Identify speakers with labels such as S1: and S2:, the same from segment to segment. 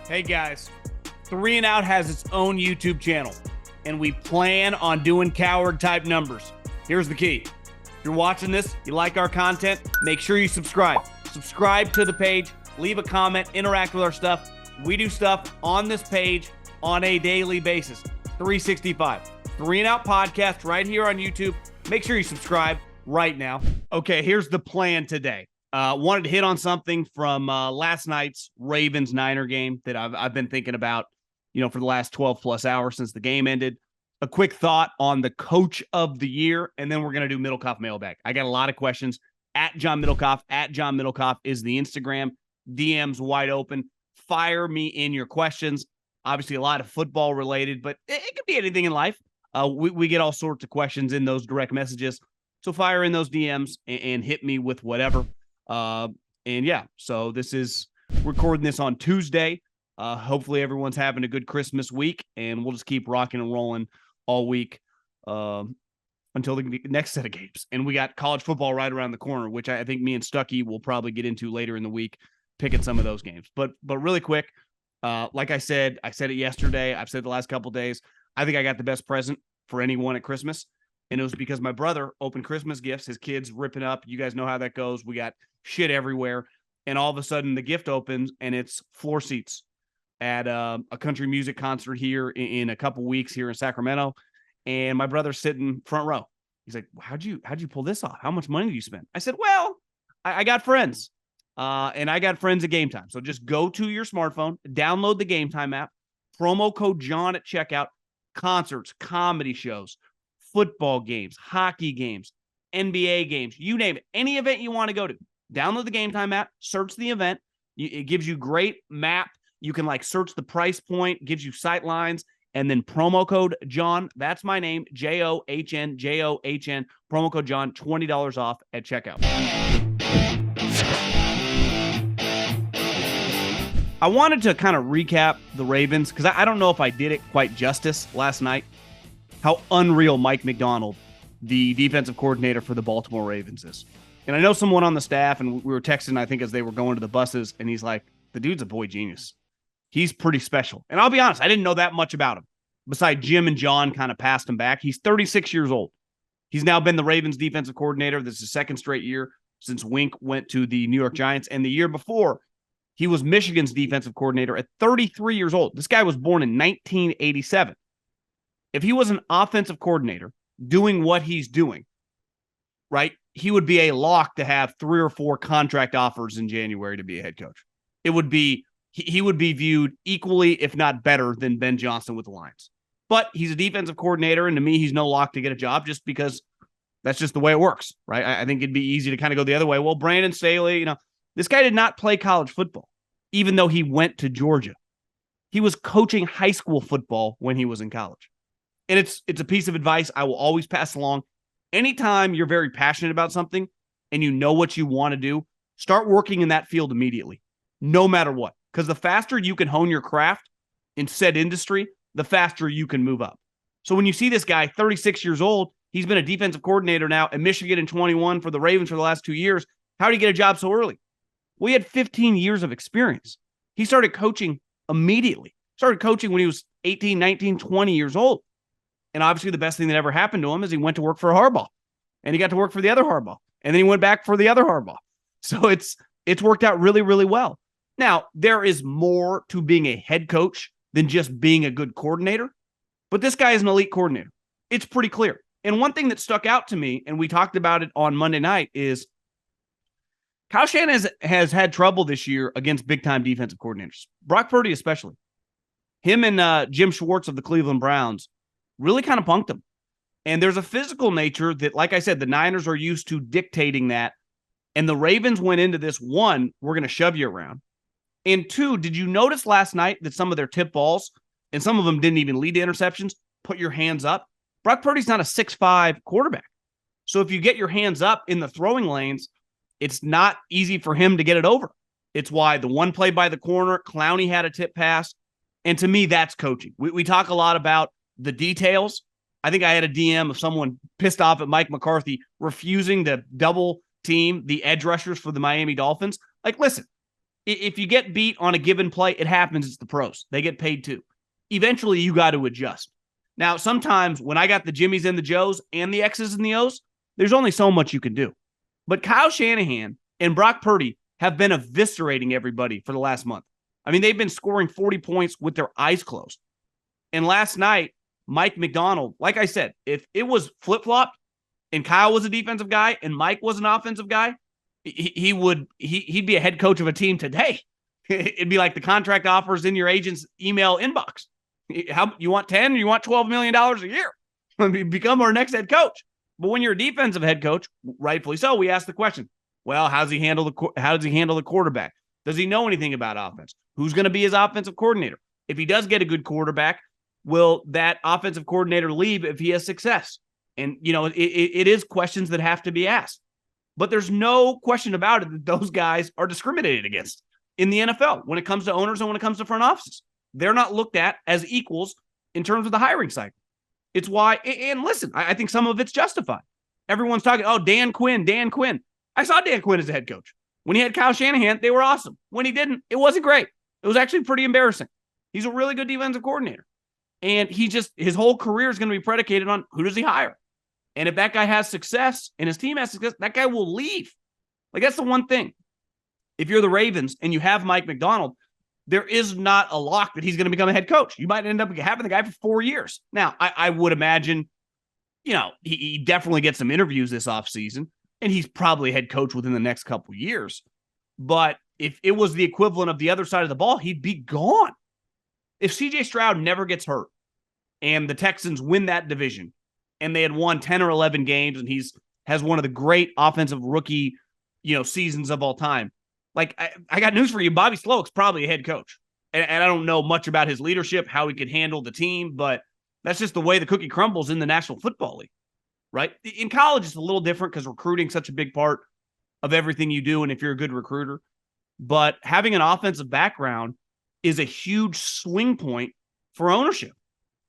S1: Hey guys, 3 and Out has its own YouTube channel, and we plan on doing coward type numbers. Here's the key. If you're watching this, you like our content, make sure you subscribe. Subscribe to the page, leave a comment, interact with our stuff. We do stuff on this page on a daily basis. 365. 3 and Out podcast right here on YouTube. Make sure you subscribe right now. Okay, here's the plan today. Wanted to hit on something from last night's Ravens-Niner game that I've been thinking about, for the last 12 plus hours since the game ended. A quick thought on the coach of the year, and then we're going to do Middlekauff mailbag. I got a lot of questions. At John Middlekauff is the Instagram. DMs wide open. Fire me in your questions. Obviously, a lot of football related, but it could be anything in life. We get all sorts of questions in those direct messages. So fire in those DMs and hit me with whatever. So this is recording this on Tuesday. Hopefully everyone's having a good Christmas week, and we'll just keep rocking and rolling all week until the next set of games. And we got college football right around the corner, which I think me and Stuckey will probably get into later in the week, picking some of those games. But really quick, like I said it yesterday. I've said the last couple of days. I think I got the best present for anyone at Christmas. And it was because my brother opened Christmas gifts, his kids ripping up. You guys know how that goes. We got shit everywhere. And all of a sudden the gift opens and it's floor seats at a country music concert here in a couple weeks here in Sacramento. And my brother's sitting front row. He's like, how'd you pull this off? How much money did you spend? I said, well, I got friends. And I got friends at Gametime. So just go to your smartphone, download the Gametime app, promo code John at checkout, concerts, comedy shows, football games, hockey games, NBA games, you name it. Any event you want to go to, download the Gametime app, search the event. It gives you great map. You can search the price point, gives you sight lines, and then promo code John. That's my name, John, promo code John, $20 off at checkout. I wanted to kind of recap the Ravens because I don't know if I did it quite justice last night. How unreal Mike McDonald, the defensive coordinator for the Baltimore Ravens, is. And I know someone on the staff, and we were texting, I think, as they were going to the buses, and he's like, the dude's a boy genius. He's pretty special. And I'll be honest, I didn't know that much about him. Besides Jim and John kind of passed him back. He's 36 years old. He's now been the Ravens defensive coordinator. This is his second straight year since Wink went to the New York Giants. And the year before, he was Michigan's defensive coordinator at 33 years old. This guy was born in 1987. If he was an offensive coordinator doing what he's doing, right, he would be a lock to have 3 or 4 contract offers in January to be a head coach. He would be viewed equally, if not better, than Ben Johnson with the Lions. But he's a defensive coordinator, and to me, he's no lock to get a job just because that's just the way it works, right? I think it'd be easy to kind of go the other way. Well, Brandon Staley, this guy did not play college football, even though he went to Georgia. He was coaching high school football when he was in college. And it's a piece of advice I will always pass along. Anytime you're very passionate about something and you know what you want to do, start working in that field immediately, no matter what. Because the faster you can hone your craft in said industry, the faster you can move up. So when you see this guy, 36 years old, he's been a defensive coordinator now at Michigan in 21 for the Ravens for the last 2 years. How did he get a job so early? Well, he had 15 years of experience. He started coaching immediately. Started coaching when he was 18, 19, 20 years old. And obviously the best thing that ever happened to him is he went to work for Harbaugh. And he got to work for the other Harbaugh. And then he went back for the other Harbaugh. So it's worked out really, really well. Now, there is more to being a head coach than just being a good coordinator. But this guy is an elite coordinator. It's pretty clear. And one thing that stuck out to me, and we talked about it on Monday night, is Kyle Shanahan has had trouble this year against big-time defensive coordinators. Brock Purdy especially. Him and Jim Schwartz of the Cleveland Browns really kind of punked him. And there's a physical nature that, like I said, the Niners are used to dictating that. And the Ravens went into this, 1, we're going to shove you around. And 2, did you notice last night that some of their tip balls, and some of them didn't even lead to interceptions, put your hands up? Brock Purdy's not a 6'5" quarterback. So if you get your hands up in the throwing lanes, it's not easy for him to get it over. It's why the one play by the corner, Clowney had a tip pass. And to me, that's coaching. We talk a lot about the details. I think I had a DM of someone pissed off at Mike McCarthy refusing to double team the edge rushers for the Miami Dolphins. Listen, If you get beat on a given play, it happens. It's the pros. They get paid too. Eventually, you got to adjust. Now, sometimes when I got the Jimmies and the Joes and the X's and the O's, there's only so much you can do. But Kyle Shanahan and Brock Purdy have been eviscerating everybody for the last month. I mean, they've been scoring 40 points with their eyes closed. And last night, Mike McDonald, like I said, if it was flip-flopped and Kyle was a defensive guy and Mike was an offensive guy, he'd be a head coach of a team today. It'd be like the contract offers in your agent's email inbox. How you want 10 or you want $12 million a year? I mean, become our next head coach. But when you're a defensive head coach, rightfully so, we ask the question, well, how does he handle the quarterback? Does he know anything about offense? Who's going to be his offensive coordinator? If he does get a good quarterback, will that offensive coordinator leave if he has success? And, it is questions that have to be asked. But there's no question about it that those guys are discriminated against in the NFL when it comes to owners and when it comes to front offices. They're not looked at as equals in terms of the hiring cycle. It's why, and listen, I think some of it's justified. Everyone's talking, Dan Quinn. I saw Dan Quinn as a head coach. When he had Kyle Shanahan, they were awesome. When he didn't, it wasn't great. It was actually pretty embarrassing. He's a really good defensive coordinator. And his whole career is going to be predicated on who does he hire. And if that guy has success and his team has success, that guy will leave. Like, that's the one thing. If you're the Ravens and you have Mike McDonald, there is not a lock that he's going to become a head coach. You might end up having the guy for 4 years. Now, I would imagine, he definitely gets some interviews this offseason, and he's probably a head coach within the next couple of years. But if it was the equivalent of the other side of the ball, he'd be gone. If C.J. Stroud never gets hurt and the Texans win that division and they had won 10 or 11 games and has one of the great offensive rookie, seasons of all time, like, I got news for you. Bobby Slowick's probably a head coach. And I don't know much about his leadership, how he could handle the team, but that's just the way the cookie crumbles in the National Football League, right? In college, it's a little different because recruiting's such a big part of everything you do, and if you're a good recruiter. But having an offensive background is a huge swing point for ownership.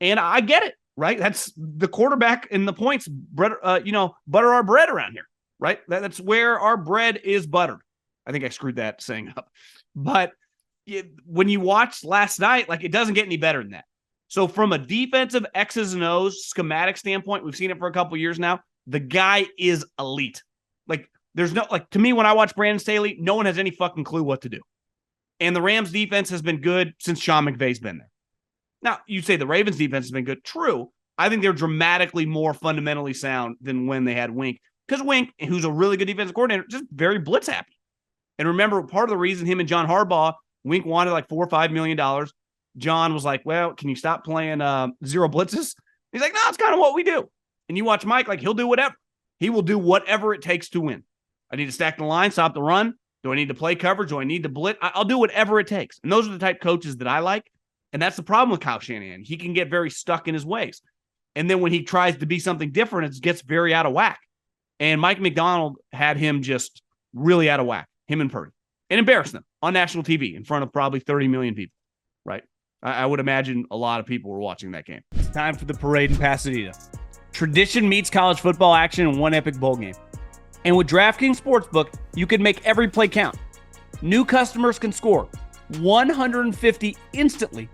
S1: And I get it, right? That's the quarterback and the points, butter our bread around here, right? That's where our bread is buttered. I think I screwed that saying up. But when you watch last night, like, it doesn't get any better than that. So from a defensive X's and O's schematic standpoint, we've seen it for a couple years now. The guy is elite. Like, to me, when I watch Brandon Staley, no one has any fucking clue what to do. And the Rams defense has been good since Sean McVay's been there. Now, you say the Ravens defense has been good. True. I think they're dramatically more fundamentally sound than when they had Wink. Because Wink, who's a really good defensive coordinator, just very blitz happy. And remember, part of the reason him and John Harbaugh, Wink wanted like $4 or $5 million. John was like, well, can you stop playing zero blitzes? He's like, no, it's kind of what we do. And you watch Mike, like, he'll do whatever. He will do whatever it takes to win. I need to stack the line, stop the run. Do I need to play coverage? Do I need to blitz? I'll do whatever it takes. And those are the type of coaches that I like. And that's the problem with Kyle Shanahan. He can get very stuck in his ways. And then when he tries to be something different, it gets very out of whack. And Mike McDonald had him just really out of whack, him and Purdy, and embarrassed them on national TV in front of probably 30 million people, right? I would imagine a lot of people were watching that game. It's time for the parade in Pasadena. Tradition meets college football action in one epic bowl game. And with DraftKings Sportsbook, you can make every play count. New customers can score $150 instantly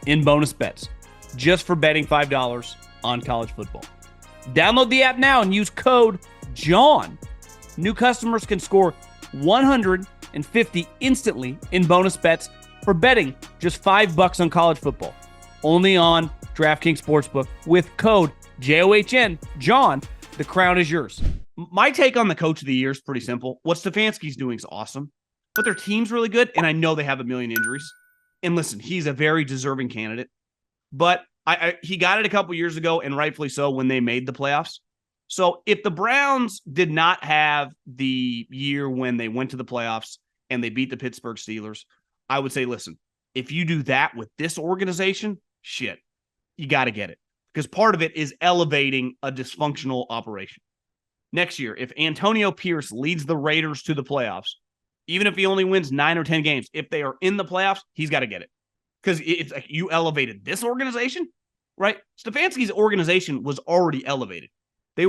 S1: in bonus bets just for betting $5 on college football. Download the app now and use code JOHN. New customers can score $150 instantly in bonus bets for betting just $5 on college football. Only on DraftKings Sportsbook with code JOHN. John, the crown is yours. My take on the coach of the year is pretty simple. What Stefanski's doing is awesome, but their team's really good, and I know they have a million injuries. And listen, he's a very deserving candidate, but he got it a couple years ago, and rightfully so, when they made the playoffs. So if the Browns did not have the year when they went to the playoffs and they beat the Pittsburgh Steelers, I would say, listen, if you do that with this organization, shit, you got to get it. Because part of it is elevating a dysfunctional operation. Next year, if Antonio Pierce leads the Raiders to the playoffs, even if he only wins 9 or 10 games, if they are in the playoffs, he's got to get it. Because it's like you elevated this organization, right? Stefanski's organization was already elevated. They're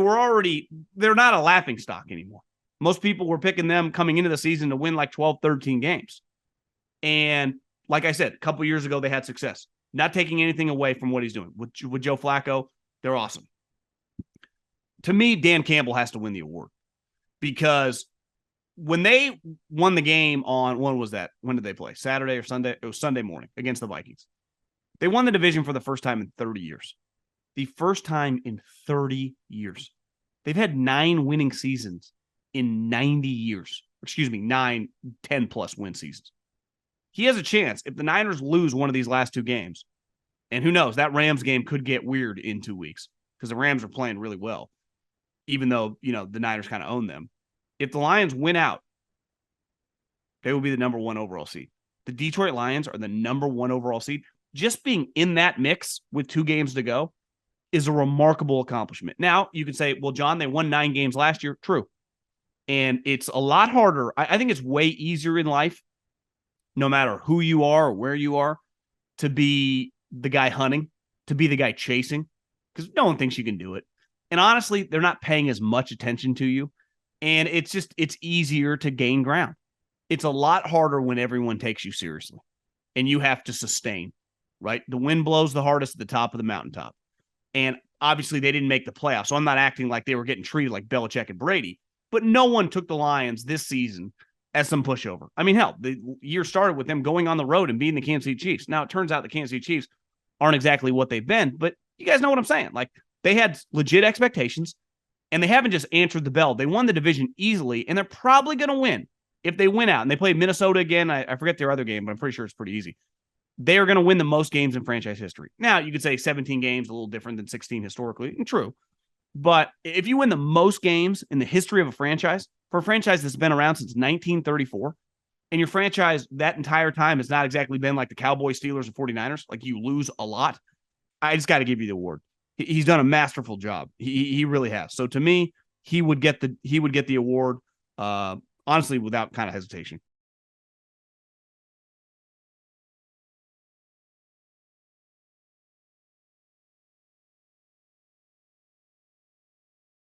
S1: not a laughing stock anymore. Most people were picking them coming into the season to win like 12, 13 games. And like I said, a couple years ago, they had success. Not taking anything away from what he's doing. With Joe Flacco, they're awesome. To me, Dan Campbell has to win the award because when they won the game on, when was that? When did they play? Saturday or Sunday? It was Sunday morning against the Vikings. They won the division for the first time in 30 years. The first time in 30 years. They've had 9 winning seasons in 90 years. Excuse me, 9, 10-plus win seasons. He has a chance. If the Niners lose one of these last 2 games, and who knows, that Rams game could get weird in 2 weeks because the Rams are playing really well, even though, the Niners kind of own them. If the Lions win out, they will be the number 1 overall seed. The Detroit Lions are the number 1 overall seed. Just being in that mix with 2 games to go is a remarkable accomplishment. Now, you can say, well, John, they won 9 games last year. True. And it's a lot harder. I think it's way easier in life, no matter who you are or where you are, to be the guy hunting, to be the guy chasing, because no one thinks you can do it. And honestly, they're not paying as much attention to you. And it's easier to gain ground. It's a lot harder when everyone takes you seriously and you have to sustain, right? The wind blows the hardest at the top of the mountaintop. And obviously they didn't make the playoffs. So I'm not acting like they were getting treated like Belichick and Brady, but no one took the Lions this season as some pushover. I mean, hell, the year started with them going on the road and beating the Kansas City Chiefs. Now it turns out the Kansas City Chiefs aren't exactly what they've been, but you guys know what I'm saying. Like, they had legit expectations and they haven't just answered the bell. They won the division easily and they're probably going to win if they win out. And they play Minnesota again. I forget their other game, but I'm pretty sure it's pretty easy. They are going to win the most games in franchise history. Now, you could say 17 games, a little different than 16 historically, and true. But if you win the most games in the history of a franchise, for a franchise that's been around since 1934, and your franchise that entire time has not exactly been like the Cowboys, Steelers, and 49ers, like you lose a lot, I just got to give you the award. He's done a masterful job. He really has. So to me, he would get the award, honestly, without kind of hesitation.